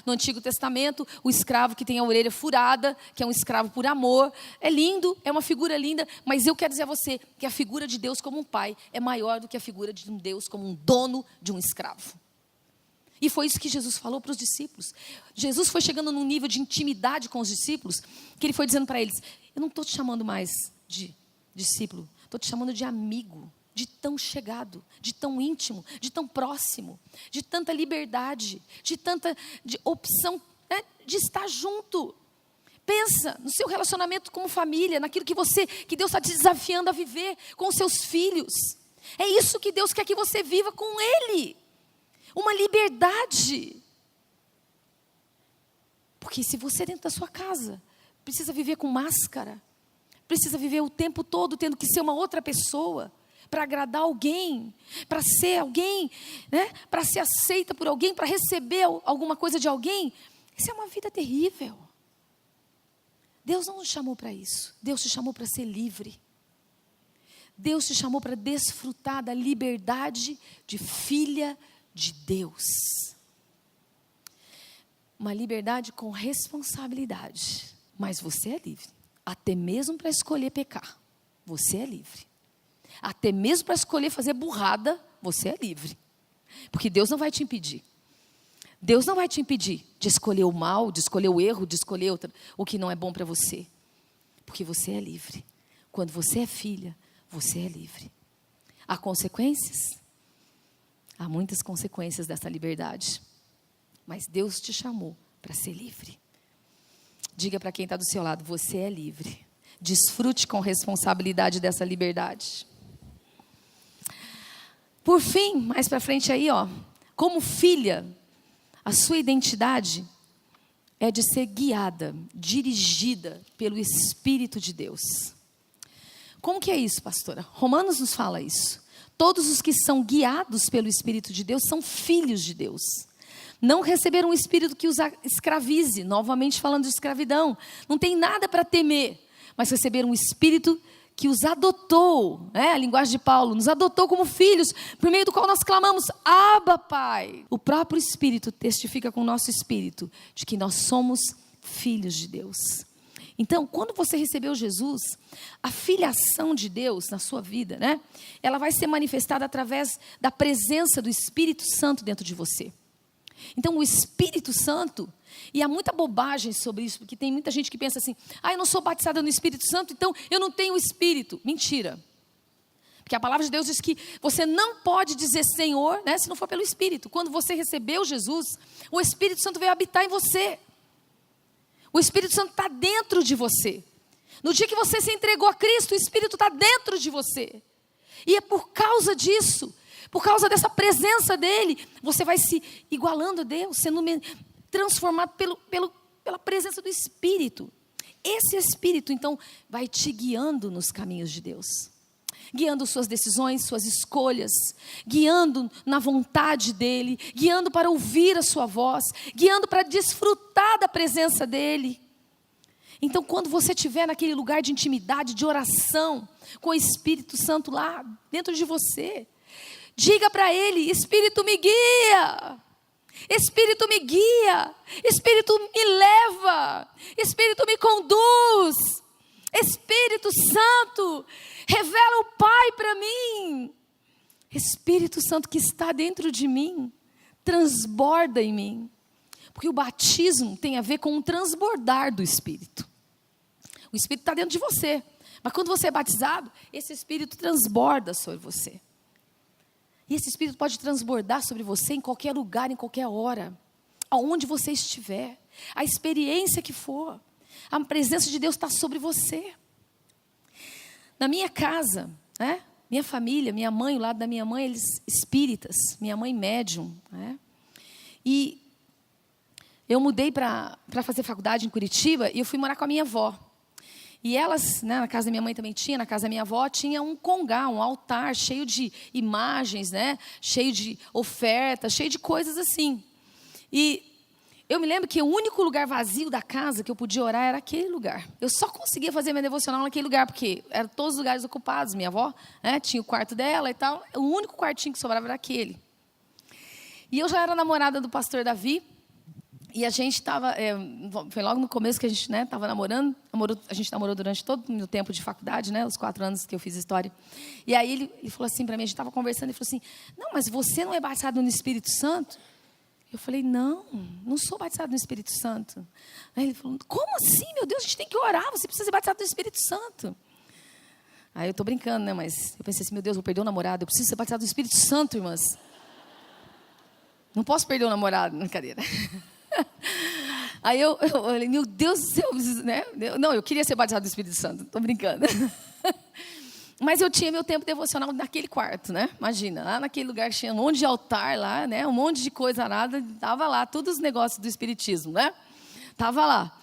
no Antigo Testamento, o escravo que tem a orelha furada, que é um escravo por amor. É lindo, é uma figura linda, mas eu quero dizer a você que a figura de Deus como um pai é maior do que a figura de um Deus como um dono de um escravo. E foi isso que Jesus falou para os discípulos. Jesus foi chegando num nível de intimidade com os discípulos, que ele foi dizendo para eles, eu não estou te chamando mais de discípulo, estou te chamando de amigo, de tão chegado, de tão íntimo, de tão próximo, de tanta liberdade, de tanta opção, de estar junto. Pensa no seu relacionamento como família, naquilo que Deus está te desafiando a viver com os seus filhos. É isso que Deus quer que você viva com Ele. Uma liberdade. Porque se você dentro da sua casa precisa viver com máscara, precisa viver o tempo todo tendo que ser uma outra pessoa, para agradar alguém, para ser alguém, para ser aceita por alguém, para receber alguma coisa de alguém, isso é uma vida terrível. Deus não nos chamou para isso. Deus te chamou para ser livre. Deus te chamou para desfrutar da liberdade de filha de Deus. Uma liberdade com responsabilidade. Mas você é livre. Até mesmo para escolher pecar. Você é livre. Até mesmo para escolher fazer burrada. Você é livre. Porque Deus não vai te impedir. Deus não vai te impedir de escolher o mal, de escolher o erro, de escolher o que não é bom para você. Porque você é livre. Quando você é filha, você é livre. Há consequências? Há muitas consequências dessa liberdade. Mas Deus te chamou para ser livre. Diga para quem está do seu lado, você é livre. Desfrute com responsabilidade dessa liberdade. Por fim, mais para frente aí, como filha, a sua identidade é de ser guiada, dirigida pelo Espírito de Deus. Como que é isso, pastora? Romanos nos fala isso. Todos os que são guiados pelo Espírito de Deus são filhos de Deus. Não receberam um espírito que os escravize, novamente falando de escravidão. Não tem nada para temer, mas receberam um espírito que os adotou, a linguagem de Paulo, nos adotou como filhos, por meio do qual nós clamamos, Abba, Pai. O próprio Espírito testifica com o nosso espírito de que nós somos filhos de Deus. Então, quando você recebeu Jesus, a filiação de Deus na sua vida, ela vai ser manifestada através da presença do Espírito Santo dentro de você. Então, o Espírito Santo, e há muita bobagem sobre isso, porque tem muita gente que pensa assim, eu não sou batizada no Espírito Santo, então eu não tenho o Espírito. Mentira. Porque a palavra de Deus diz que você não pode dizer Senhor, se não for pelo Espírito. Quando você recebeu Jesus, o Espírito Santo veio habitar em você. O Espírito Santo está dentro de você. No dia que você se entregou a Cristo, o Espírito está dentro de você. E é por causa disso, por causa dessa presença dEle, você vai se igualando a Deus, sendo transformado pela presença do Espírito. Esse Espírito, então, vai te guiando nos caminhos de Deus. Guiando suas decisões, suas escolhas, guiando na vontade dEle, guiando para ouvir a sua voz, guiando para desfrutar da presença dEle. Então, quando você estiver naquele lugar de intimidade, de oração, com o Espírito Santo lá dentro de você, diga para Ele: Espírito me guia, Espírito me guia, Espírito me leva, Espírito me conduz, Espírito Santo, revela o Pai para mim. Espírito Santo que está dentro de mim, transborda em mim. Porque o batismo tem a ver com um transbordar do Espírito. O Espírito está dentro de você. Mas quando você é batizado, esse Espírito transborda sobre você. E esse Espírito pode transbordar sobre você em qualquer lugar, em qualquer hora. Aonde você estiver. A experiência que for. A presença de Deus está sobre você. Na minha casa, né? Minha família, minha mãe, o lado da minha mãe, eles espíritas. Minha mãe médium. Né? E eu mudei para fazer faculdade em Curitiba e eu fui morar com a minha avó. E elas, né, na casa da minha mãe também tinha, na casa da minha avó, tinha um congá, um altar cheio de imagens, né, cheio de ofertas, cheio de coisas assim. E eu me lembro que o único lugar vazio da casa que eu podia orar era aquele lugar. Eu só conseguia fazer minha devocional naquele lugar, porque eram todos os lugares ocupados. Minha avó, né, tinha o quarto dela e tal. O único quartinho que sobrava era aquele. E eu já era namorada do pastor Davi. E a gente estava, foi logo no começo que a gente estava namorando, a gente namorou durante todo o meu tempo de faculdade, né, os 4 anos que eu fiz história. E aí ele falou assim para mim, a gente estava conversando, ele falou assim: não, mas você não é batizado no Espírito Santo? Eu falei: não sou batizado no Espírito Santo. Aí ele falou: como assim, meu Deus, a gente tem que orar, você precisa ser batizado no Espírito Santo. Aí eu estou brincando, né, mas eu pensei assim: meu Deus, vou perder o namorado, eu preciso ser batizado no Espírito Santo, irmãs. Não posso perder o namorado, brincadeira. Aí eu falei: meu Deus do céu, né? Não, eu queria ser batizado do Espírito Santo, estou brincando. Mas eu tinha meu tempo devocional naquele quarto, né? Imagina, lá naquele lugar que tinha um monte de altar lá, né? Um monte de coisa arada, estava lá, todos os negócios do espiritismo, né? Estava lá.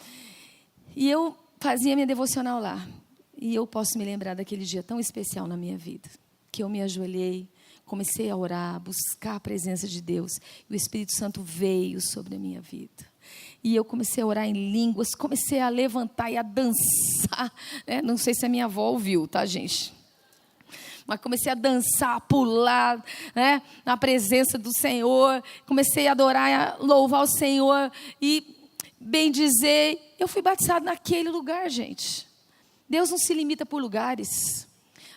E eu fazia minha devocional lá. E eu posso me lembrar daquele dia tão especial na minha vida, que eu me ajoelhei, comecei a orar, buscar a presença de Deus. E o Espírito Santo veio sobre a minha vida. E eu comecei a orar em línguas, comecei a levantar e a dançar. Né? Não sei se a minha avó ouviu, tá, gente? Mas comecei a dançar, a pular, né? Na presença do Senhor. Comecei a adorar, a louvar o Senhor e bendizer. Eu fui batizado naquele lugar, gente. Deus não se limita por lugares.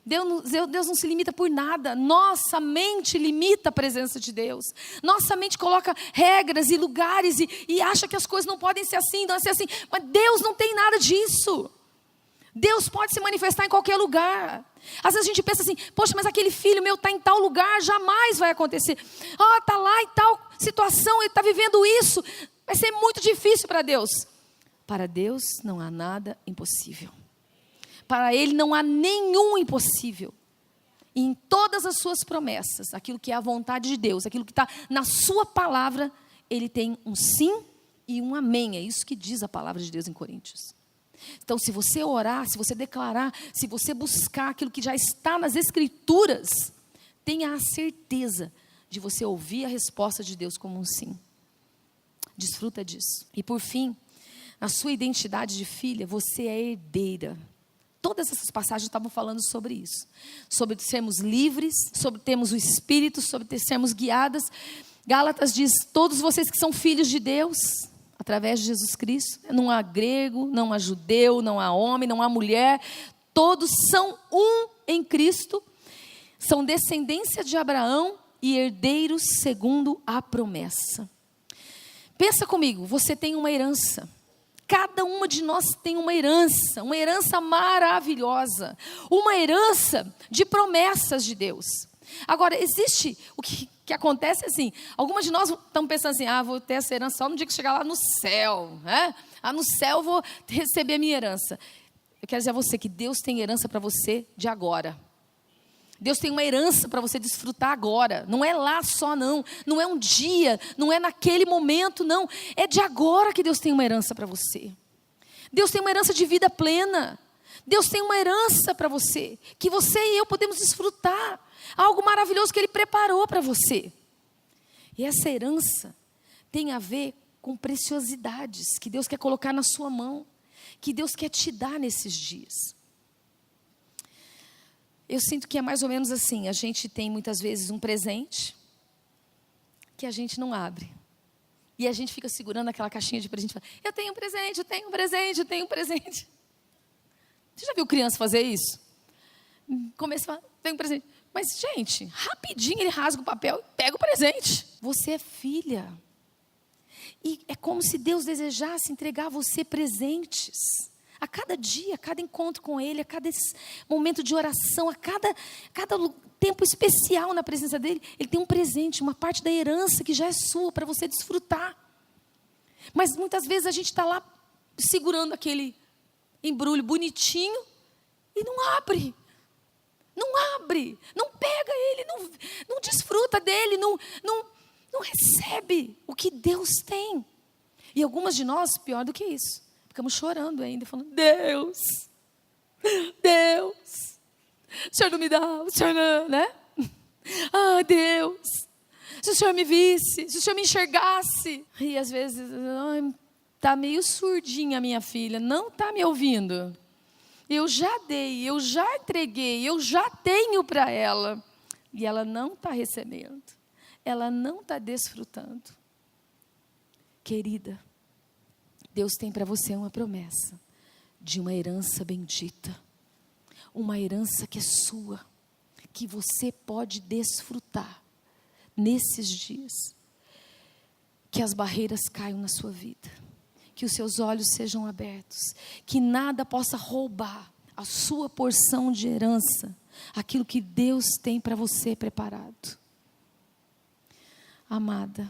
Deus não se limita por nada. Nossa mente limita a presença de Deus. Nossa mente coloca regras e lugares e acha que as coisas não podem ser assim, não ser assim. Mas Deus não tem nada disso. Deus pode se manifestar em qualquer lugar. Às vezes a gente pensa assim: poxa, mas aquele filho meu está em tal lugar, jamais vai acontecer. Está lá em tal situação, ele está vivendo isso. Vai ser muito difícil para Deus. Para Deus não há nada impossível. Para Ele não há nenhum impossível. E em todas as suas promessas, aquilo que é a vontade de Deus, aquilo que está na sua palavra, Ele tem um sim e um amém. É isso que diz a palavra de Deus em Coríntios. Então, se você orar, se você declarar, se você buscar aquilo que já está nas Escrituras, tenha a certeza de você ouvir a resposta de Deus como um sim. Desfruta disso. E por fim, na sua identidade de filha, você é herdeira. Todas essas passagens estavam falando sobre isso. Sobre sermos livres, sobre termos o Espírito, sobre sermos guiadas. Gálatas diz: todos vocês que são filhos de Deus, através de Jesus Cristo. Não há grego, não há judeu, não há homem, não há mulher. Todos são um em Cristo. São descendência de Abraão e herdeiros segundo a promessa. Pensa comigo, você tem uma herança. Cada uma de nós tem uma herança maravilhosa, uma herança de promessas de Deus. Agora, existe, o que acontece assim, algumas de nós estamos pensando assim: vou ter essa herança só no dia que chegar lá no céu, né? No céu eu vou receber a minha herança. Eu quero dizer a você que Deus tem herança para você de agora. Deus tem uma herança para você desfrutar agora. Não é lá só, não. Não é um dia, não é naquele momento, não. É de agora que Deus tem uma herança para você. Deus tem uma herança de vida plena. Deus tem uma herança para você, que você e eu podemos desfrutar. Algo maravilhoso que Ele preparou para você. E essa herança tem a ver com preciosidades que Deus quer colocar na sua mão, que Deus quer te dar nesses dias. Eu sinto que é mais ou menos assim, a gente tem muitas vezes um presente que a gente não abre. E a gente fica segurando aquela caixinha de presente e fala, eu tenho um presente, eu tenho um presente, eu tenho um presente. Você já viu criança fazer isso? Começa a falar, tenho um presente. Mas, gente, rapidinho ele rasga o papel e pega o presente. Você é filha. E é como se Deus desejasse entregar a você presentes. A cada dia, a cada encontro com Ele, a cada momento de oração, a cada tempo especial na presença dEle, Ele tem um presente, uma parte da herança que já é sua, para você desfrutar. Mas muitas vezes a gente está lá segurando aquele embrulho bonitinho e não abre. Não abre, não pega ele, não desfruta dele, não recebe o que Deus tem. E algumas de nós, pior do que isso, ficamos chorando ainda, falando, Deus, o Senhor não me dá, o Senhor não, né? Ah, Deus, se o Senhor me visse, se o Senhor me enxergasse. E às vezes, está meio surdinha a minha filha, não está me ouvindo. Eu já dei, eu já entreguei, eu já tenho para ela. E ela não está recebendo. Ela não está desfrutando. Querida, Deus tem para você uma promessa de uma herança bendita. Uma herança que é sua, que você pode desfrutar nesses dias. Que as barreiras caiam na sua vida. Que os seus olhos sejam abertos, que nada possa roubar a sua porção de herança, aquilo que Deus tem para você preparado. Amada,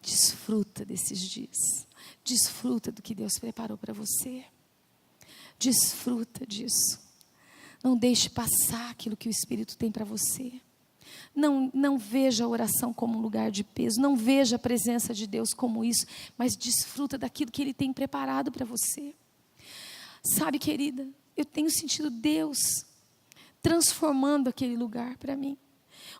desfruta desses dias, desfruta do que Deus preparou para você, desfruta disso, não deixe passar aquilo que o Espírito tem para você. Não veja a oração como um lugar de peso, não veja a presença de Deus como isso, mas desfruta daquilo que Ele tem preparado para você. Sabe, querida, eu tenho sentido Deus transformando aquele lugar para mim,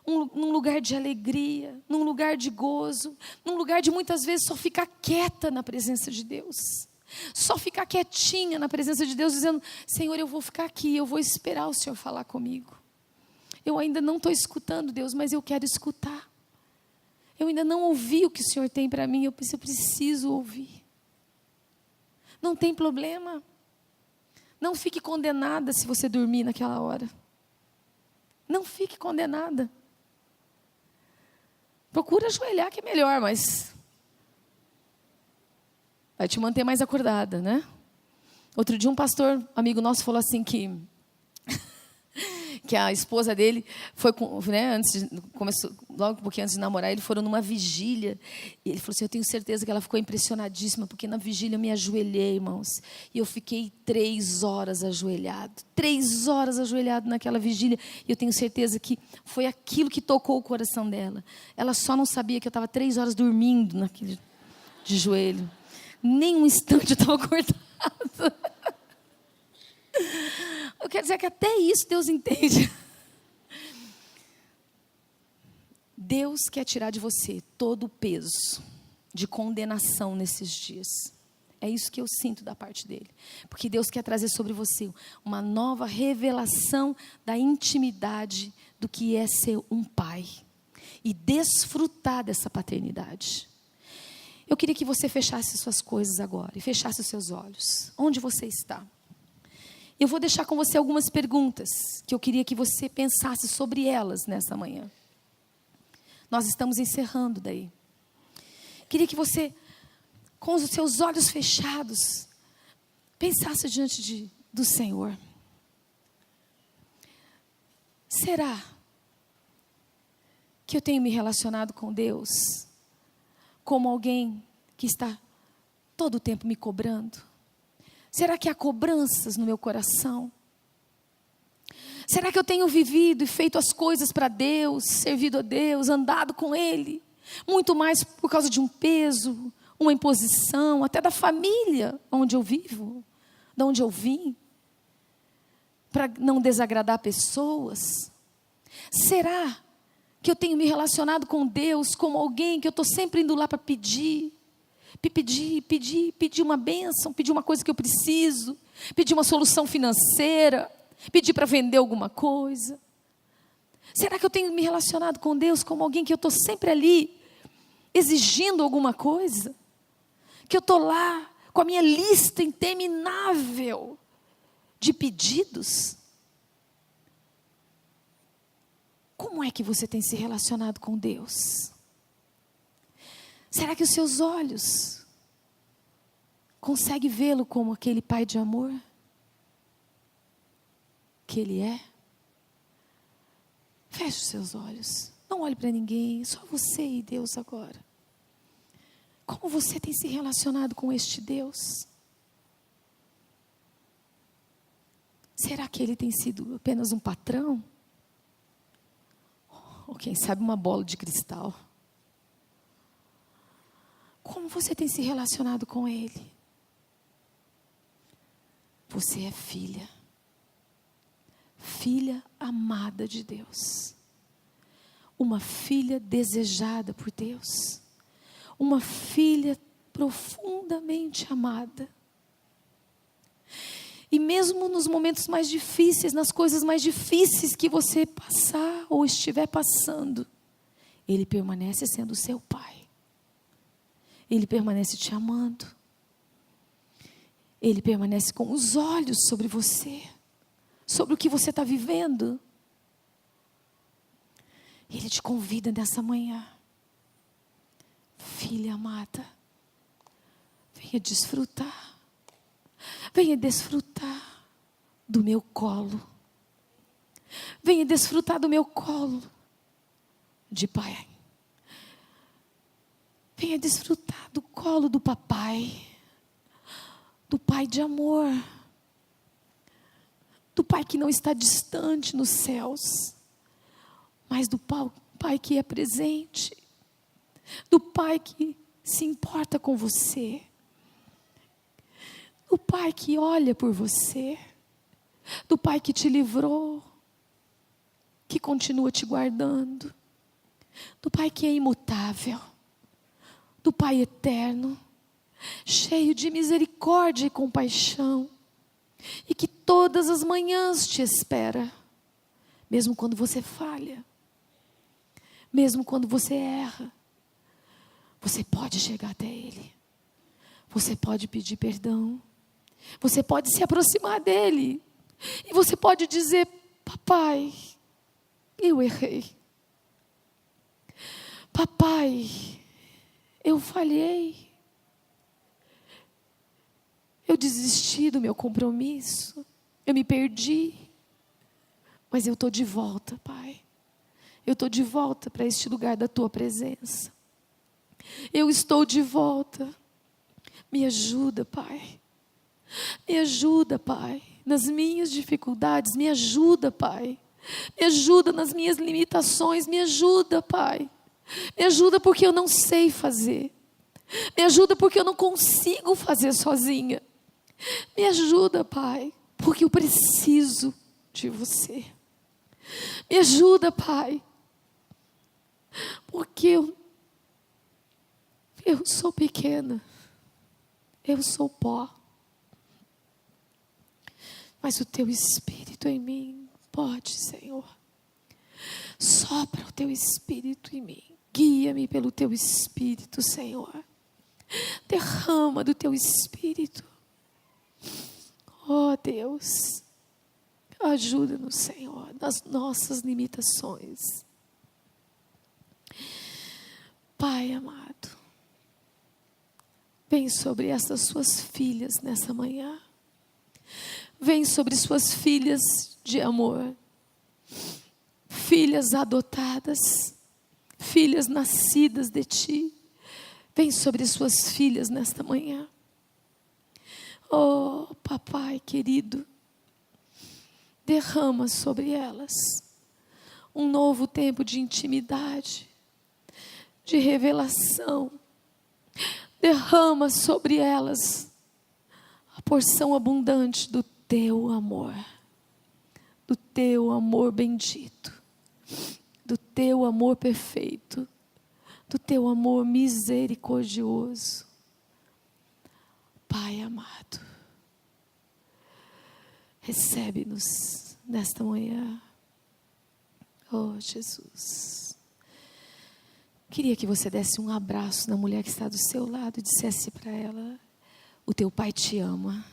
num lugar de alegria, num lugar de gozo, num lugar de muitas vezes só ficar quieta na presença de Deus, só ficar quietinha na presença de Deus, dizendo, Senhor, eu vou ficar aqui, eu vou esperar o Senhor falar comigo. Eu ainda não estou escutando, Deus, mas eu quero escutar. Eu ainda não ouvi o que o Senhor tem para mim, eu preciso ouvir. Não tem problema. Não fique condenada se você dormir naquela hora. Não fique condenada. Procura ajoelhar que é melhor, mas vai te manter mais acordada, né? Outro dia um pastor, amigo nosso, falou assim que a esposa dele foi, né, começou, logo um pouquinho antes de namorar, eles foram numa vigília, e ele falou assim, eu tenho certeza que ela ficou impressionadíssima, porque na vigília eu me ajoelhei, irmãos, e eu fiquei 3 horas ajoelhado, 3 horas ajoelhado naquela vigília, e eu tenho certeza que foi aquilo que tocou o coração dela. Ela só não sabia que eu estava 3 horas dormindo naquele, de joelho, nem um instante eu estava acordada. Eu quero dizer que até isso Deus entende. Deus quer tirar de você todo o peso de condenação nesses dias. É isso que eu sinto da parte dele. Porque Deus quer trazer sobre você uma nova revelação da intimidade do que é ser um pai. E desfrutar dessa paternidade. Eu queria que você fechasse suas coisas agora e fechasse os seus olhos. Onde você está? Eu vou deixar com você algumas perguntas que eu queria que você pensasse sobre elas nessa manhã. Nós estamos encerrando daí. Queria que você, com os seus olhos fechados, pensasse diante do Senhor. Será que eu tenho me relacionado com Deus como alguém que está todo o tempo me cobrando? Será que há cobranças no meu coração? Será que eu tenho vivido e feito as coisas para Deus, servido a Deus, andado com Ele, muito mais por causa de um peso, uma imposição, até da família onde eu vivo, de onde eu vim, para não desagradar pessoas? Será que eu tenho me relacionado com Deus como alguém que eu estou sempre indo lá para pedir uma bênção, pedir uma coisa que eu preciso, pedir uma solução financeira, pedir para vender alguma coisa? Será que eu tenho me relacionado com Deus como alguém que eu estou sempre ali, exigindo alguma coisa? Que eu estou lá com a minha lista interminável de pedidos? Como é que você tem se relacionado com Deus? Será que os seus olhos conseguem vê-lo como aquele Pai de amor que Ele é? Feche os seus olhos, não olhe para ninguém, só você e Deus agora. Como você tem se relacionado com este Deus? Será que Ele tem sido apenas um patrão? Ou quem sabe uma bola de cristal? Como você tem se relacionado com Ele? Você é filha amada de Deus, uma filha desejada por Deus, uma filha profundamente amada. E mesmo nos momentos mais difíceis, nas coisas mais difíceis que você passar ou estiver passando, Ele permanece sendo seu Pai. Ele permanece te amando. Ele permanece com os olhos sobre você, sobre o que você está vivendo. Ele te convida nessa manhã. Filha amada, venha desfrutar. Venha desfrutar do meu colo. Venha desfrutar do meu colo de pai. Venha desfrutar do colo do papai. Do Pai de amor. Do Pai que não está distante nos céus, mas do Pai que é presente. Do Pai que se importa com você. Do Pai que olha por você. Do Pai que te livrou, que continua te guardando. Do Pai que é imutável. Do Pai eterno, cheio de misericórdia e compaixão, e que todas as manhãs te espera, mesmo quando você falha, mesmo quando você erra. Você pode chegar até Ele, você pode pedir perdão, você pode se aproximar dEle, e você pode dizer: papai, eu errei, papai, eu falhei, eu desisti do meu compromisso, eu me perdi, mas eu estou de volta, Pai. Eu estou de volta para este lugar da Tua presença. Eu estou de volta. Me ajuda, Pai. Me ajuda, Pai, nas minhas dificuldades. Me ajuda, Pai. Me ajuda nas minhas limitações. Me ajuda, Pai. Me ajuda porque eu não sei fazer. Me ajuda porque eu não consigo fazer sozinha. Me ajuda, Pai, porque eu preciso de você. Me ajuda, Pai, porque eu sou pequena, eu sou pó, mas o Teu Espírito em mim pode, Senhor. Sopra o Teu Espírito em mim, guia-me pelo Teu Espírito, Senhor. Derrama do Teu Espírito. Oh Deus, ajuda-nos, Senhor, nas nossas limitações. Pai amado, vem sobre essas suas filhas nessa manhã. Vem sobre suas filhas de amor. Filhas adotadas, filhas nascidas de Ti. Vem sobre suas filhas nesta manhã. Oh, papai querido, derrama sobre elas um novo tempo de intimidade, de revelação. Derrama sobre elas a porção abundante do teu amor bendito, do teu amor perfeito, do teu amor misericordioso. Pai amado, recebe-nos nesta manhã. Oh, Jesus. Queria que você desse um abraço na mulher que está do seu lado e dissesse para ela: o teu pai te ama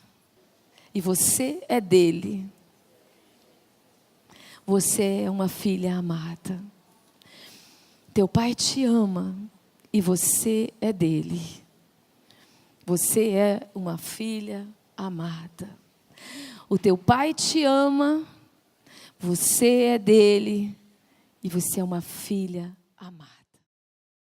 e você é dele. Você é uma filha amada. Teu pai te ama e você é dele. Você é uma filha amada. O teu pai te ama, você é dele e você é uma filha amada.